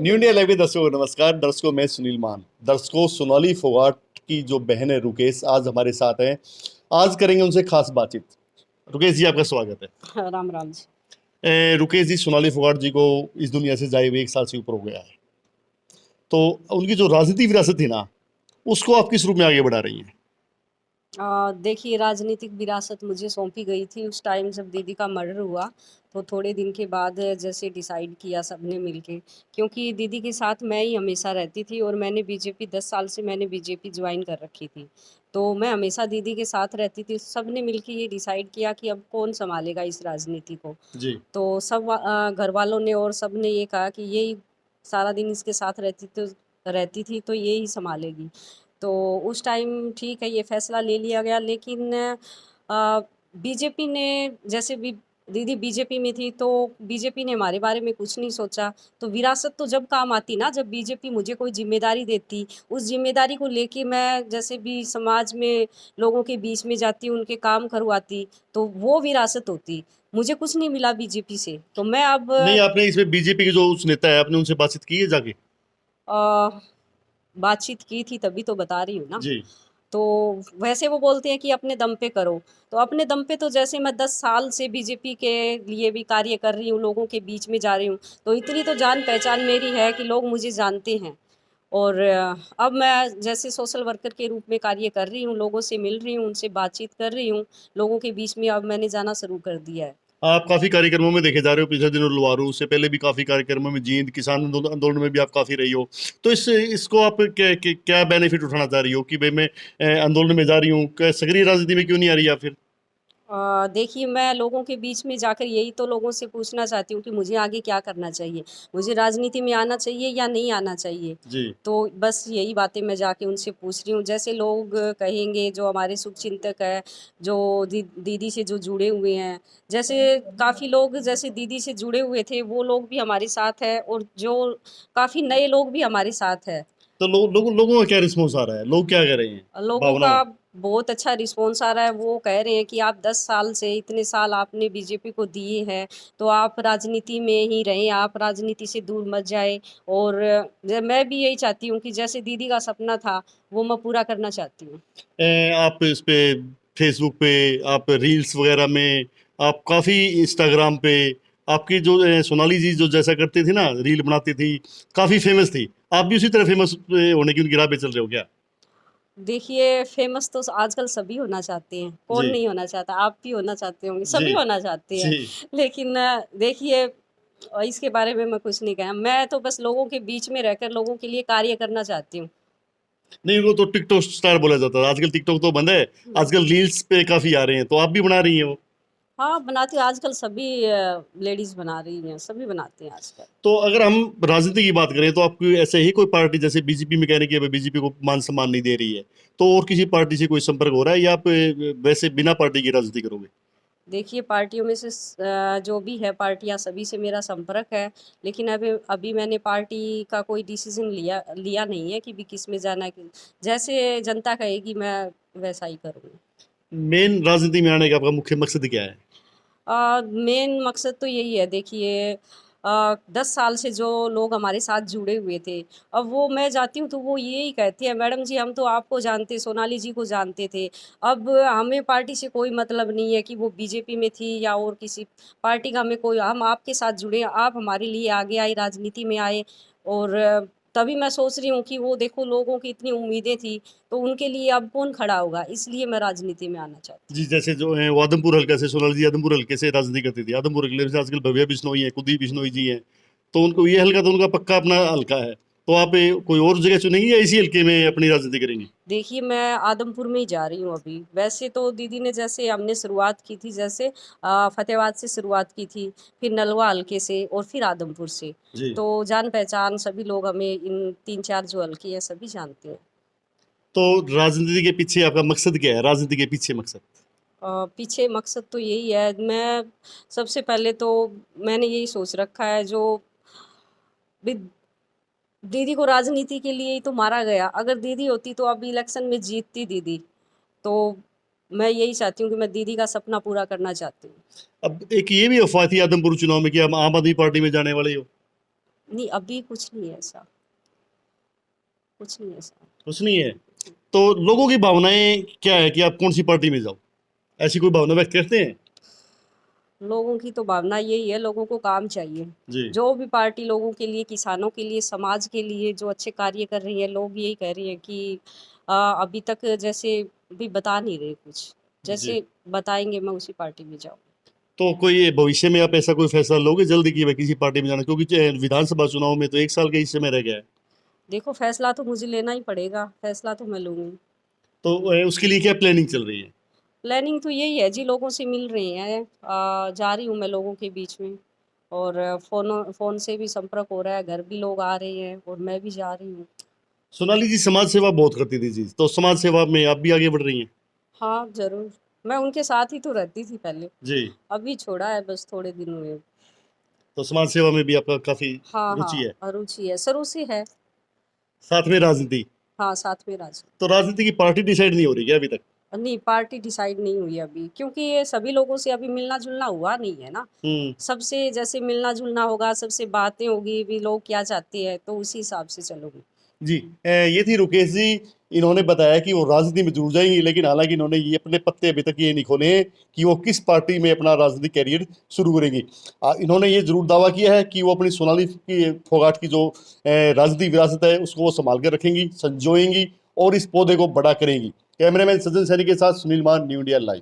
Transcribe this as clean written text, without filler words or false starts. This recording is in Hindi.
न्यू इंडिया लाइव के दर्शकों को नमस्कार। दर्शकों, मैं सुनील मान। दर्शकों, सोनाली फोगाट की जो बहन है रुकेश आज हमारे साथ हैं। आज करेंगे उनसे खास बातचीत। रुकेश जी, आपका स्वागत है। राम राम जी। रुकेश जी, सोनाली फोगाट जी को इस दुनिया से जाए हुए 1 साल से ऊपर हो गया है, तो उनकी जो राजनीतिक विरासत थी ना, उसको आप किस रूप में आगे बढ़ा रही हैं? देखिए, राजनीतिक विरासत मुझे सौंपी गई थी उस टाइम जब दीदी का मर्डर हुआ। तो थोड़े दिन के बाद जैसे डिसाइड किया सबने मिलके, क्योंकि दीदी के साथ मैं ही हमेशा रहती थी और मैंने बीजेपी 10 साल से मैंने बीजेपी ज्वाइन कर रखी थी। तो मैं हमेशा दीदी के साथ रहती थी। सबने मिलके ये डिसाइड किया कि अब कौन संभालेगा इस राजनीति को। जी। तो सब घर वालों ने और सबने ये कहा कि यही सारा दिन इसके साथ रहती थी तो ये ही संभालेगी। तो उस टाइम ठीक है, ये फैसला ले लिया गया। लेकिन बीजेपी ने जैसे भी दीदी बीजेपी में थी तो बीजेपी ने हमारे बारे में कुछ नहीं सोचा। तो विरासत तो जब काम आती ना, जब बीजेपी मुझे कोई जिम्मेदारी देती, उस जिम्मेदारी को लेके मैं जैसे भी समाज में लोगों के बीच में जाती, उनके काम करवाती, तो वो विरासत होती। मुझे कुछ नहीं मिला बीजेपी से, तो मैं अब नहीं, आपने इसमें बीजेपी के जो उस नेता है, आपने उनसे बातचीत की है जाके? अ, बातचीत की थी तभी तो बता रही हूँ ना। जी। तो वैसे वो बोलते हैं कि अपने दम पे करो। तो अपने दम पे तो जैसे मैं 10 साल से बीजेपी के लिए भी कार्य कर रही हूँ, लोगों के बीच में जा रही हूँ, तो इतनी तो जान पहचान मेरी है कि लोग मुझे जानते हैं। और अब मैं जैसे सोशल वर्कर के रूप में कार्य कर रही हूँ, लोगों से मिल रही हूँ, उनसे बातचीत कर रही हूँ, लोगों के बीच में अब मैंने जाना शुरू कर दिया है। आप काफी कार्यक्रमों में देखे जा रहे हो, पिछले दिनों लुवारू, उससे पहले भी काफी कार्यक्रमों में, जींद किसान आंदोलन में भी आप काफी रही हो। तो इसको आप क्या बेनिफिट उठाना चाह रही हो कि भाई मैं आंदोलन में जा रही हूँ, सक्रिय राजनीति में क्यों नहीं आ रही आप फिर? देखिए, मैं लोगों के बीच में जाकर यही तो लोगों से पूछना चाहती हूँ कि मुझे आगे क्या करना चाहिए? मुझे राजनीति में आना चाहिए या नहीं आना चाहिए? जी। तो बस यही बातें मैं जाके उनसे पूछ रही हूँ। जैसे लोग कहेंगे, जो हमारे शुभचिंतक हैं, जो दीदी से जो जुड़े हुए हैं, जैसे काफ़ी लोग जैसे दीदी से जुड़े हुए थे, वो लोग भी हमारे साथ हैं, और जो काफ़ी नए लोग भी हमारे साथ हैं। तो लोगों का क्या रिस्पॉन्स आ रहा है? लोग क्या कह रहे हैं? लोगों भावना। का बहुत अच्छा रिस्पॉन्स आ रहा है। वो कह रहे हैं कि आप 10 साल से, इतने साल आपने बीजेपी को दिए हैं, तो आप राजनीति में ही रहें, आप राजनीति से दूर मत जाएँ। और मैं भी यही चाहती हूँ कि जैसे दीदी का सपना था, वो मैं पूरा करना चाहती हूँ। आप इस पे फेसबुक पे, आप रील्स वगैरह में, आप काफी इंस्टाग्राम पे, आपकी जो सोनाली जी जो जैसा करती थी ना, रील बनाती थी, काफी फेमस थी। आप भी उसी तरह फेमस होने की उनकी राह पे चल रहे हो क्या? देखिए, फ़ेमस तो आजकल सभी होना चाहते हैं, कौन जी। नहीं होना चाहता? आप भी होना चाहते होंगे, जी। सभी होना चाहते हैं। जी। लेकिन देखिए, इसके बारे में मैं कुछ नहीं कहना। मैं तो बस लोगों के बीच में रहकर लोगों के लिए कार्य करना चाहती हूँ। नहीं, वो तो टिकटॉक स्टार बोला जाता था, आजकल टिकटॉक तो बंद है। आजकल रील्स पे काफी आ रहे हैं, तो आप भी बना रही हैं वो? हाँ, बनाती हूँ। आजकल सभी लेडीज़ बना रही हैं, सभी बनाते हैं आजकल। तो अगर हम राजनीति की बात करें, तो आपको ऐसे ही कोई पार्टी, जैसे बीजेपी में कह रहे हैं कि बीजेपी को मान सम्मान नहीं दे रही है, तो और किसी पार्टी से कोई संपर्क हो रहा है, या आप वैसे बिना पार्टी की राजनीति करोगे? देखिए, पार्टियों में से जो भी है पार्टियाँ, सभी से मेरा संपर्क है। लेकिन अभी अभी मैंने पार्टी का कोई डिसीज़न लिया लिया नहीं है कि भी किस में जाना है। कि जैसे जनता कहेगी मैं वैसा ही करूँगी। मेन राजनीति में आने का आपका मुख्य मकसद क्या है? मेन मकसद तो यही है। देखिए, 10 साल से जो लोग हमारे साथ जुड़े हुए थे, अब वो मैं जाती हूँ तो वो यही कहते हैं, मैडम जी हम तो आपको जानते, सोनाली जी को जानते थे। अब हमें पार्टी से कोई मतलब नहीं है कि वो बीजेपी में थी या और किसी पार्टी का, हमें कोई, हम आपके साथ जुड़े, आप हमारे लिए आगे आए, राजनीति में आए। और तभी मैं सोच रही हूँ कि वो देखो, लोगों की इतनी उम्मीदें थी, तो उनके लिए अब कौन खड़ा होगा, इसलिए मैं राजनीति में आना चाहती जी, जैसे जो है वो आदमपुर हल्का से, सोनाली जी आदमपुर हल्के से राजनीति करती थी। आदमपुर हल्के से आजकल भव्या बिश्नोई है, कुलदीप बिश्नोई जी हैं, तो उनको ये हल्का तो उनका पक्का अपना हल्का है। तो आप कोई और जगह चुनेंगी या इसी हल्के में अपनी राजनीति करेंगी? हूँ। देखिए, मैं आदमपुर में ही जा रही हूँ अभी। वैसे तो दीदी ने, जैसे हमने शुरुआत की थी, जैसे फतेहाबाद से शुरुआत की थी, फिर नलवा हल्के से और फिर आदमपुर से। जी। तो जान पहचान सभी लोग हमें, इन 3-4 जो हल्के हैं सभी जानते हैं। तो राजनीति के पीछे आपका मकसद क्या है? राजनीति के पीछे मकसद? पीछे मकसद तो यही है। मैं सबसे पहले तो मैंने यही सोच रखा है, जो भी दीदी को राजनीति के लिए ही तो मारा गया। अगर दीदी होती तो अब इलेक्शन में जीतती दीदी। तो मैं यही चाहती हूँ कि मैं दीदी का सपना पूरा करना चाहती हूँ। अब एक ये भी अफवाह थी आदमपुर चुनाव में कि हम आम आदमी पार्टी में जाने वाले हो। नहीं, अभी कुछ नहीं है ऐसा, कुछ नहीं है ऐसा। कुछ नहीं है। तो लोगों की भावनाएं क्या है कि आप कौन सी पार्टी में जाओ, ऐसी कोई भावना व्यक्त करते हैं? लोगों की तो भावना यही है, लोगों को काम चाहिए। जी। जो भी पार्टी लोगों के लिए, किसानों के लिए, समाज के लिए जो अच्छे कार्य कर रही है, लोग यही कह रही हैं कि अभी तक जैसे भी बता नहीं रहे कुछ, जी। जैसे बताएंगे मैं उसी पार्टी में जाऊँ। तो कोई भविष्य में आप ऐसा कोई फैसला लोगे जल्दी कि मैं किसी पार्टी में जाना, क्योंकि विधानसभा चुनाव में तो 1 साल के हिस्से में रह गया है। देखो, फैसला तो मुझे लेना ही पड़ेगा, फैसला तो मैं लूँगी। तो उसके लिए क्या प्लानिंग चल रही है? प्लानिंग तो यही है जी, लोगों से मिल रही हैं, जा रही हूँ मैं लोगों के बीच में, और फ़ोन से भी संपर्क हो रहा है, घर भी लोग आ रहे हैं और मैं भी जा रही हूँ। सोनाली जी समाज सेवा बहुत करती थी जी, तो समाज सेवा में आप भी आगे बढ़ रही हैं? हाँ, ज़रूर। मैं उनके साथ ही तो रहती थी पहले, जी। अभी छोड़ा है बस थोड़े दिन हुए। तो समाज सेवा में भी आपका काफ़ी हाँ, रुचि है। हाँ, रुचि है, शुरू से है। साथ में राजनीति। हाँ, साथ में राज़ी। तो राजनीति की पार्टी डिसाइड नहीं हो रही क्या अभी तक? नहीं, पार्टी डिसाइड नहीं हुई अभी, क्योंकि ये सभी लोगों से अभी मिलना-जुलना हुआ नहीं है ना। हुँ। सबसे जैसे मिलना-जुलना होगा, सबसे बातें होगी, भी लोग क्या चाहते हैं, तो उसी हिसाब से चलूँगी। जी। ये थी रुकेश जी, इन्होंने बताया कि वो राजनीति में जुड़ जाएँगी, लेकिन हालाँकि इन्होंने ये अपने पत्ते अभी तक ये नहीं खोले हैं कि वो किस पार्टी में अपना राजनीतिक करियर शुरू करेंगी। इन्होंने ये ज़रूर दावा किया है कि वो अपनी सोनाली की फोगाट की जो राजनीतिक विरासत है, उसको वो सँभाल कर रखेंगी, संजोएँगी और इस पौधे को बड़ा करेंगी। कैमरामैन सज्जन सैनी के साथ सुनील मान, न्यू इंडिया लाइव।